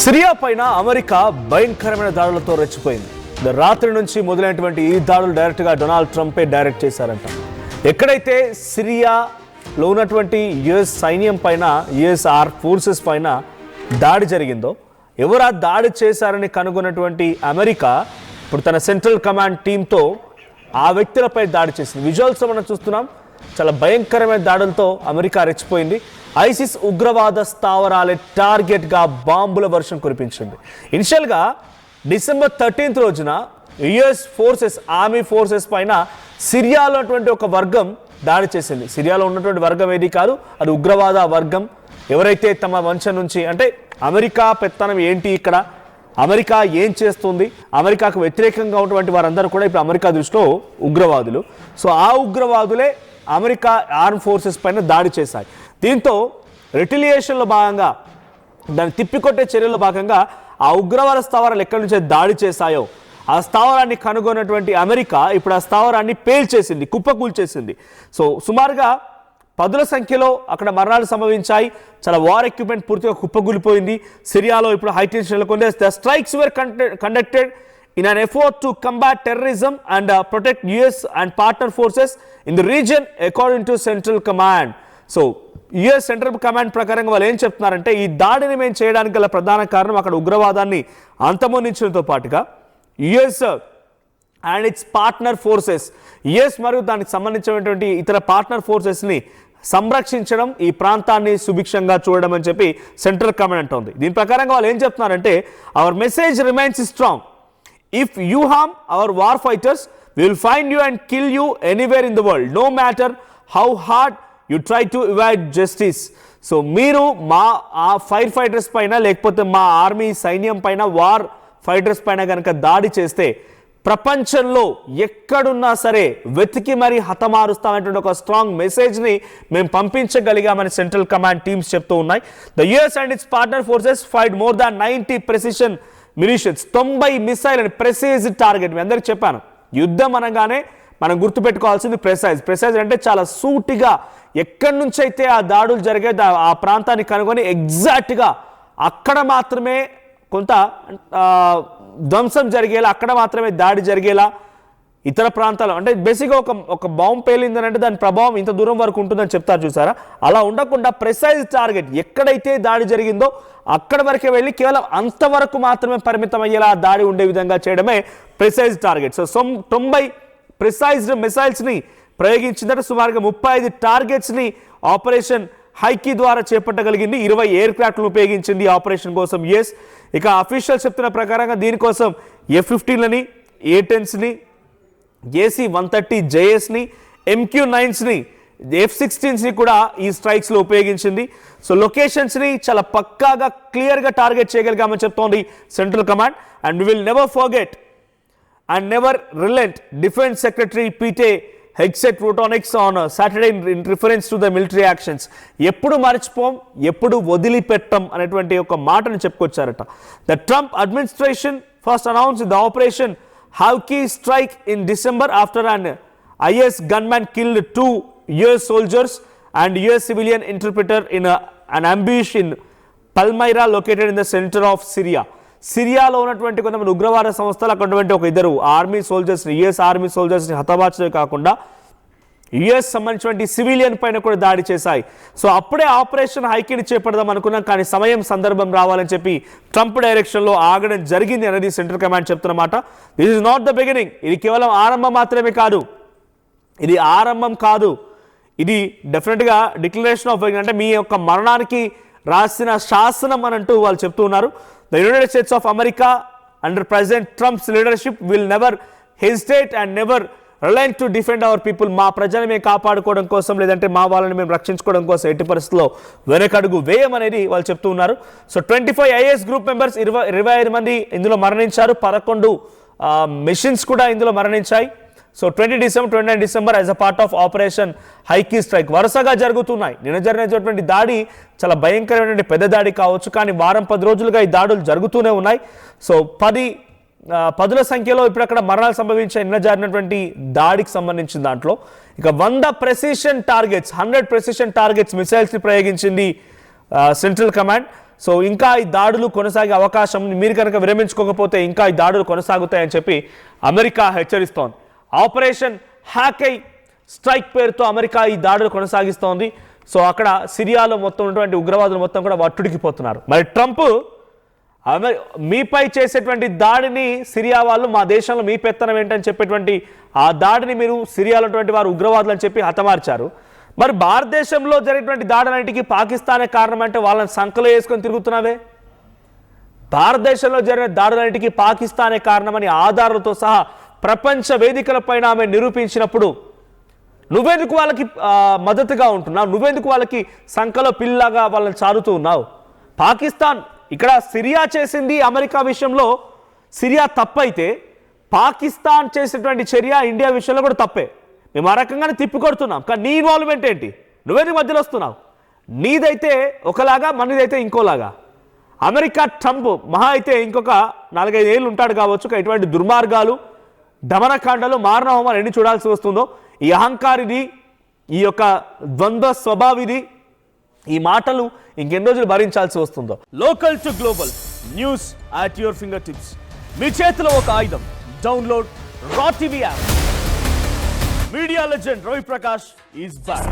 Syria పైన America భయంకరమైన దాడులతో రెచ్చిపోయింది. రాత్రి నుంచి మొదలైనటువంటి ఈ దాడులు డైరెక్ట్గా డొనాల్డ్ ట్రంపే డైరెక్ట్ చేశారంట. ఎక్కడైతే సిరియాలో ఉన్నటువంటి యుఎస్ సైన్యం పైన, యుఎస్ ఫోర్సెస్ పైన దాడి జరిగిందో, ఎవరు ఆ దాడి చేశారని కనుగొన్నటువంటి అమెరికా ఇప్పుడు తన సెంట్రల్ కమాండ్ టీంతో ఆ వ్యక్తులపై దాడి చేసింది. విజువల్స్ మనం చూస్తున్నాం. చాలా భయంకరమైన దాడులతో అమెరికా రెచ్చిపోయింది. ఐసిస్ ఉగ్రవాద స్థావరాలే టార్గెట్గా బాంబుల వర్షం కురిపించింది. ఇనిషియల్గా డిసెంబర్ 13 రోజున యుఎస్ ఫోర్సెస్, ఆర్మీ ఫోర్సెస్ పైన సిరియాలో ఉన్నటువంటి ఒక వర్గం దాడి చేసింది. సిరియాలో ఉన్నటువంటి వర్గం ఏది కాదు, అది ఉగ్రవాద వర్గం. ఎవరైతే తమ వంశం నుంచి, అంటే అమెరికా పెత్తనం ఏంటి, ఇక్కడ అమెరికా ఏం చేస్తుంది, అమెరికాకు వ్యతిరేకంగా ఉన్నటువంటి వారందరూ కూడా ఇప్పుడు అమెరికా దృష్టిలో ఉగ్రవాదులు. సో ఆ ఉగ్రవాదులే అమెరికా ఆర్మ్ ఫోర్సెస్ పైన దాడి చేశాయి. దీంతో రిటిలియేషన్లో భాగంగా, దాన్ని తిప్పికొట్టే చర్యల్లో భాగంగా ఆ ఉగ్రవాద స్థావరాలు ఎక్కడి నుంచే దాడి చేశాయో ఆ స్థావరాన్ని కనుగొన్నటువంటి అమెరికా ఇప్పుడు ఆ స్థావరాన్ని పేల్చేసింది, కుప్పకూల్చేసింది. సో సుమారుగా 10ల సంఖ్యలో అక్కడ మరణాలు సంభవించాయి. చాలా వార్ ఎక్విప్మెంట్ పూర్తిగా కుప్పకూలిపోయింది. సిరియాలో ఇప్పుడు హై టెన్షన్ నెలకొంది. The strikes were conducted in an effort to combat terrorism and protect US and partner forces in the region, according to Central Command. So US Central Command ప్రకారంగా వాళ్ళు ఏం చెప్తున్నారంటే, ఈ దాడిని మేము చేయడానికి గల ప్రధాన కారణం అక్కడ ఉగ్రవాదాన్ని అంతమొందించడంతో పాటుగా US and its partner forces, US మరియు దానికి సంబంధించినటువంటి ఇతర పార్ట్నర్ ఫోర్సెస్ని సంరక్షించడం, ఈ ప్రాంతాన్ని సుభిక్షంగా చూడడం అని చెప్పి సెంట్రల్ కమాండ్ అంటోంది. దీని ప్రకారంగా వాళ్ళు ఏం చెప్తున్నారంటే, our message remains strong. If you harm our war fighters, we will find you and kill you anywhere in the world, no matter how hard you try to evade justice. So మీరు మా fire fighters పైన, లేకపోతే మా army సైన్యం పైన, war fighters పైన కనుక దాడి చేస్తే ప్రపంచంలో ఎక్కడున్నా సరే వెతికి మరీ హతమారుస్తామనేటువంటి ఒక స్ట్రాంగ్ మెసేజ్ని మేము పంపించగలిగామని సెంట్రల్ కమాండ్ టీమ్స్ చెప్తూ ఉన్నాయి. The US and its partner forces fight more than 90 precision militias, 90 missile అని ప్రెసైజ్ టార్గెట్. మీ అందరికి చెప్పాను, యుద్ధం అనగానే మనం గుర్తుపెట్టుకోవాల్సింది ప్రెసైజ్. ప్రెసైజ్ అంటే చాలా సూటిగా ఎక్కడి నుంచి అయితే ఆ దాడులు జరిగే ఆ ప్రాంతాన్ని కనుగొని ఎగ్జాక్ట్గా అక్కడ మాత్రమే కొంత ధ్వంసం జరిగేలా, అక్కడ మాత్రమే దాడి జరిగేలా. ఇతర ప్రాంతాలు అంటే బేసిక్గా ఒక బాంబు పేలిందని అంటే దాని ప్రభావం ఇంత దూరం వరకు ఉంటుందని చెప్తారు చూసారా, అలా ఉండకుండా ప్రెసైజ్ టార్గెట్ ఎక్కడైతే దాడి జరిగిందో అక్కడ వరకే వెళ్ళి కేవలం అంతవరకు మాత్రమే పరిమితం అయ్యేలా దాడి ఉండే విధంగా చేయడమే ప్రెసైజ్ టార్గెట్. సో 90 ప్రిసైజ్డ్ మిసైల్స్ని ప్రయోగించిందంటే సుమారుగా 35 టార్గెట్స్ని ఆపరేషన్ హైకీ ద్వారా చేపట్టగలిగింది. 20 ఎయిర్ క్రాఫ్ట్లను ఉపయోగించింది ఆపరేషన్ కోసం యుఎస్. ఇక అఫీషియల్ చెప్తున్న ప్రకారంగా దీనికోసం F-15లని, A-10స్ని, AC-130 JSని, MQ-9స్ని, F-16స్ని కూడా ఈ స్ట్రైక్స్లో ఉపయోగించింది. సో లొకేషన్స్ని చాలా పక్కాగా క్లియర్గా టార్గెట్ చేయగలిగామని చెప్తోంది central command. And we will never forget and never relent, defence secretary Pete Hegseth wrote on X on Saturday in reference to the military actions. ఎప్పుడు మర్చిపోం, ఎప్పుడు వదిలిపెట్టం అనేటువంటి ఒక మాటను చెప్పుకొచ్చారట. The Trump administration first announced the operation Hawkeye strike in December after an IS gunman killed 2 US soldiers and US civilian interpreter in an ambush in Palmyra located in the center of Syria. సిరియాలో ఉన్నటువంటి కొంతమంది ఉగ్రవాద సంస్థలు అక్కడ ఒక ఇద్దరు army సోల్జర్స్ని, US army సోల్జర్స్ని హతమార్చడమే కాకుండా US సంబంధించినటువంటి civilian పైన కూడా దాడి చేశాయి. సో అప్పుడే ఆపరేషన్ హైకీని చేపడదాం అనుకున్నాం, కానీ సమయం సందర్భం రావాలని చెప్పి ట్రంప్ డైరెక్షన్లో ఆగడం జరిగింది అనేది సెంట్రల్ కమాండ్ చెప్తున్నమాట. This is not the beginning. ఇది కేవలం ఆరంభం మాత్రమే కాదు, ఇది ఆరంభం కాదు, ఇది డెఫినెట్గా డిక్లరేషన్ ఆఫ్, అంటే మీ యొక్క మరణానికి రాసిన శాసనం అని అంటూ వాళ్ళు చెప్తూ ఉన్నారు. The United States of America under president Trump's leadership will never hesitate and never relent to defend our people. మా ప్రజలను మేము కాపాడుకోవడం కోసం, లేదంటే మా వాళ్ళని మేము రక్షించుకోవడం కోసం ఎట్టి పరిస్థితుల్లో వెనకడుగు వేయమనేది వాళ్ళు చెప్తూ ఉన్నారు. సో 25 ఐఏఎస్ గ్రూప్ మెంబర్స్, 25 మంది ఇందులో మరణించారు. 11 మిషన్స్ కూడా ఇందులో మరణించాయి. So 29 December as a part of operation Hawkeye strike వరుసగా జరుగుతున్నాయి. నిన్న జరిగినటువంటి దాడి చాలా భయంకరమైనటువంటి పెద్ద దాడి కావచ్చు, కానీ వారం 10 రోజులుగా ఈ దాడులు జరుగుతూనే ఉన్నాయి. సో 10ల సంఖ్యలో ఇప్పుడు అక్కడ మరణాలు సంభవించే నిన్న జరిగినటువంటి దాడికి సంబంధించిన దాంట్లో ఇక 100 ప్రెసిషన్ టార్గెట్స్, 100 ప్రెసిషన్ టార్గెట్స్ మిసైల్స్ని ప్రయోగించింది సెంట్రల్ కమాండ్. సో ఇంకా ఈ దాడులు కొనసాగే అవకాశం, మీరు కనుక విరమించుకోకపోతే ఇంకా ఈ దాడులు కొనసాగుతాయని చెప్పి అమెరికా హెచ్చరిస్తోంది. ఆపరేషన్ హ్యాకై స్ట్రైక్ పేరుతో అమెరికా ఈ దాడులు కొనసాగిస్తోంది. సో అక్కడ సిరియాలో మొత్తం ఉన్నటువంటి ఉగ్రవాదులు మొత్తం కూడా వట్టుడికిపోతున్నారు. మరి ట్రంప్ మీపై చేసేటువంటి దాడిని సిరియా వాళ్ళు మా దేశంలో మీ పెత్తనం ఏంటని చెప్పేటువంటి ఆ దాడిని మీరు సిరియాలో ఉన్నటువంటి వారు ఉగ్రవాదులు అని చెప్పి హతమార్చారు. మరి భారతదేశంలో జరిగినటువంటి దాడులన్నింటికి పాకిస్తానే కారణం అంటే వాళ్ళని సంకలో వేసుకొని తిరుగుతున్నావే. భారతదేశంలో జరిగిన దాడులన్నింటికి పాకిస్తానే కారణమని ఆధారాలతో సహా ప్రపంచ వేదికలపైన ఆమె నిరూపించినప్పుడు నువ్వెందుకు వాళ్ళకి మద్దతుగా ఉంటున్నావు? నువ్వెందుకు వాళ్ళకి సంకలో పిల్లగా వాళ్ళని చారుతూ ఉన్నావు? పాకిస్తాన్ ఇక్కడ సిరియా చేసింది అమెరికా విషయంలో సిరియా తప్పైతే పాకిస్తాన్ చేసినటువంటి చర్య ఇండియా విషయంలో కూడా తప్పే. మేము ఆ రకంగానే తిప్పికొడుతున్నాం. కానీ నీ ఇన్వాల్వ్మెంట్ ఏంటి? నువ్వెందుకు మధ్యలో వస్తున్నావు? నీదైతే ఒకలాగా, మనదైతే ఇంకోలాగా. అమెరికా ట్రంప్ మహా అయితే ఇంకొక 4-5 ఏళ్ళు ఉంటాడు కావచ్చు. ఇటువంటి దుర్మార్గాలు, దమనకాండలు, మారణహోమాలు ఎన్ని చూడాల్సి వస్తుందో. ఈ అహంకారిది, ఈ యొక్క ద్వంద్వ స్వభావిది, ఈ మాటలు ఇంకెన్ని రోజులు భరించాల్సి వస్తుందో. Local to global news at your finger tips. మీ చేతిలో ఒక ఆయుధం. Download Raw TV app. Media legend Ravi Prakash is back.